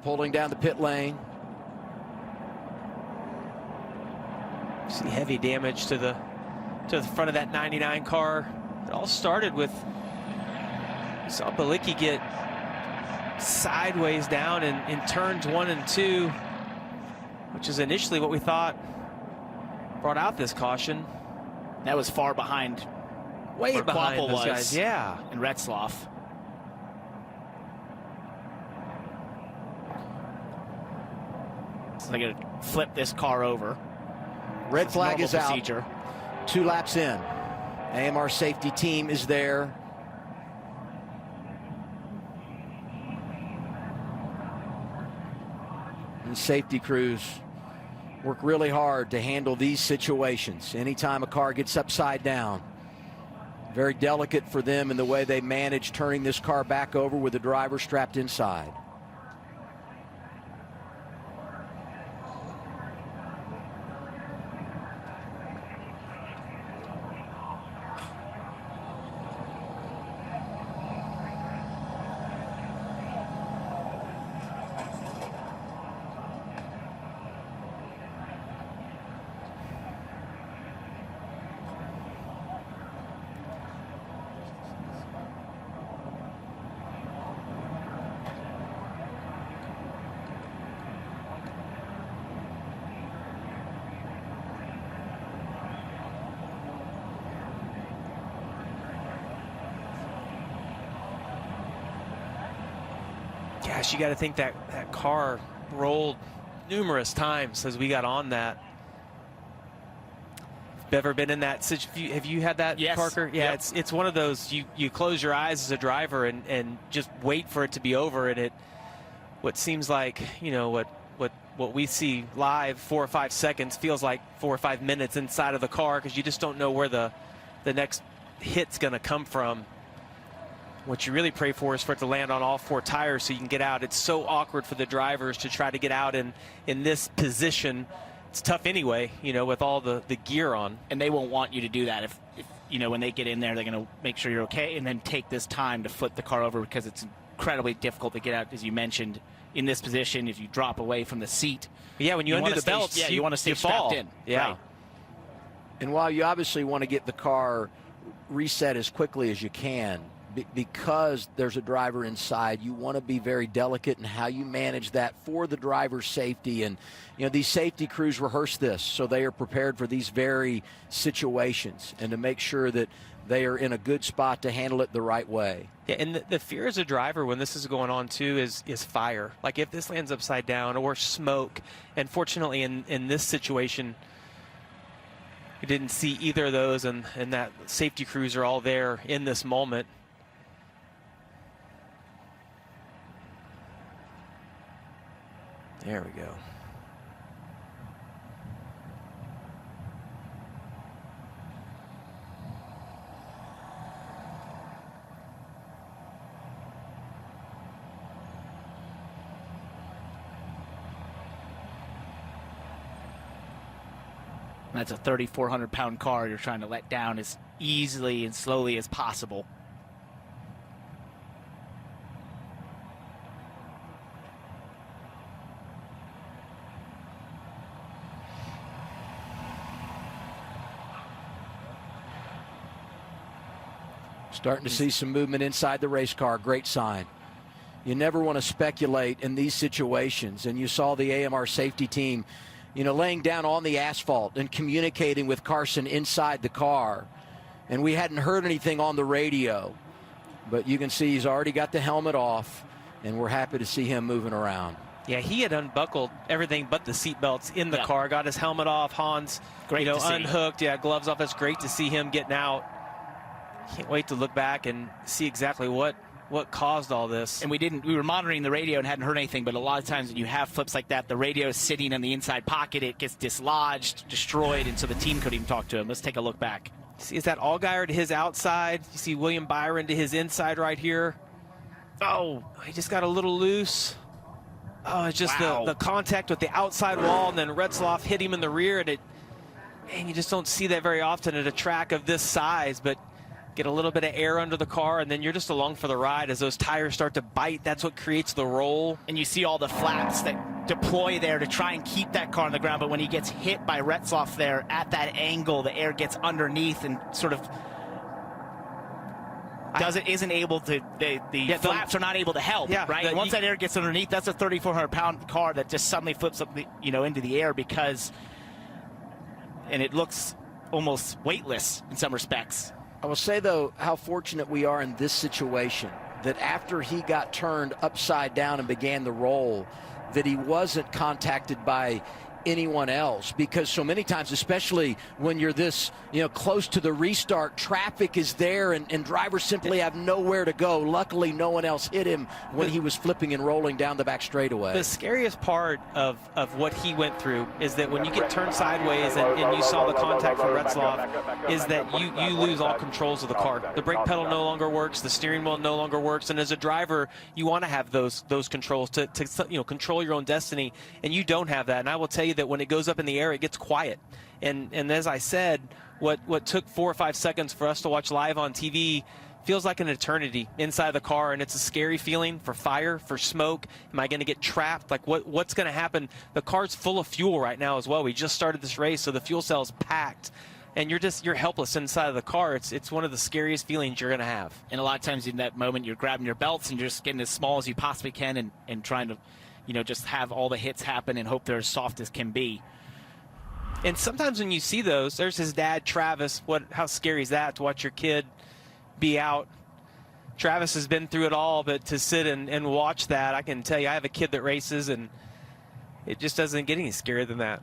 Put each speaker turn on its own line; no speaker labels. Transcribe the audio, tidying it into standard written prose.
Pulling down the pit lane.
See heavy damage to the front of that 99 car. It all started with, we saw Bilicki get sideways down in turns 1 and 2, which is initially what we thought brought out this caution.
That was far behind,
way behind
Kvapil
those guys, yeah.
And Retzloff. So they're going to flip this car over.
Red flag is out.
Procedure.
2 laps in. AMR safety team is there. And safety crews work really hard to handle these situations. Anytime a car gets upside down, very delicate for them in the way they manage turning this car back over with the driver strapped inside.
Gosh, you got to think that car rolled numerous times as we got on that. Ever been in that situation? Have you had that,
yes.
Parker? Yeah,
yep.
it's one of those, you close your eyes as a driver and just wait for it to be over, and what seems like, you know, what we see live, 4 or 5 seconds, feels like 4 or 5 minutes inside of the car, because you just don't know where the next hit's going to come from. What you really pray for is for it to land on all 4 tires so you can get out. It's so awkward for the drivers to try to get out in this position. It's tough anyway, you know, with all the gear on.
And they won't want you to do that. If you know, when they get in there, they're going to make sure you're okay and then take this time to flip the car over, because it's incredibly difficult to get out, as you mentioned, in this position. If you drop away from the seat.
Yeah, when you undo the belts,
you want to stay strapped in.
Yeah.
Right.
And while you obviously want to get the car reset as quickly as you can, because there's a driver inside, you want to be very delicate in how you manage that for the driver's safety. And, you know, these safety crews rehearse this so they are prepared for these very situations and to make sure that they are in a good spot to handle it the right way.
Yeah, and the fear as a driver when this is going on too is fire. Like if this lands upside down, or smoke. And fortunately in this situation, we didn't see either of those, and that safety crews are all there in this moment. There we go.
That's a 3,400-pound car you're trying to let down as easily and slowly as possible.
Starting to see some movement inside the race car. Great sign. You never want to speculate in these situations. And you saw the AMR safety team, you know, laying down on the asphalt and communicating with Carson inside the car. And we hadn't heard anything on the radio. But you can see he's already got the helmet off, and we're happy to see him moving around.
Yeah, he had unbuckled everything but the seat belts in the car, got his helmet off. Hans,
great,
unhooked. Yeah, gloves off. It's great to see him getting out. Can't wait to look back and see exactly what caused all this.
And we were monitoring the radio and hadn't heard anything, but a lot of times when you have flips like that, the radio is sitting in the inside pocket, it gets dislodged, destroyed, and so the team couldn't even talk to him. Let's take a look back.
See, is that Allgaier to his outside? You see William Byron to his inside right here. Oh, he just got a little loose. Oh, it's just the contact with the outside wall, and then Retzloff hit him in the rear, and you just don't see that very often at a track of this size, but get a little bit of air under the car, and then you're just along for the ride as those tires start to bite. That's what creates the roll.
And you see all the flaps that deploy there to try and keep that car on the ground, but when he gets hit by Retzloff there at that angle, the air gets underneath and sort of isn't able to, the flaps are not able to help, right? Once that air gets underneath, that's a 3,400-pound car that just suddenly flips up, into the air and it looks almost weightless in some respects.
I will say, though, how fortunate we are in this situation, that after he got turned upside down and began the roll, that he wasn't contacted by anyone else, because so many times, especially when you're this close to the restart, traffic is there and drivers simply have nowhere to go. Luckily, no one else hit him when he was flipping and rolling down the back straightaway.
The scariest part of what he went through is that when you get turned sideways and you saw the contact from Retzloff, is that you lose all controls of the car. The brake pedal no longer works, the steering wheel no longer works, and as a driver, you want to have those controls to control your own destiny, and you don't have that. And I will tell you that when it goes up in the air, it gets quiet. And as I said, what took 4 or 5 seconds for us to watch live on TV feels like an eternity inside the car, and it's a scary feeling for fire, for smoke. Am I going to get trapped? Like what's going to happen? The car's full of fuel right now as well. We just started this race, so the fuel cell's packed, and you're helpless inside of the car. It's one of the scariest feelings you're going to have.
And a lot of times in that moment, you're grabbing your belts and you're just getting as small as you possibly can and trying to just have all the hits happen and hope they're as soft as can be.
And sometimes when you see those, there's his dad, Travis. How scary is that to watch your kid be out? Travis has been through it all, but to sit and watch that, I can tell you, I have a kid that races, and it just doesn't get any scarier than that.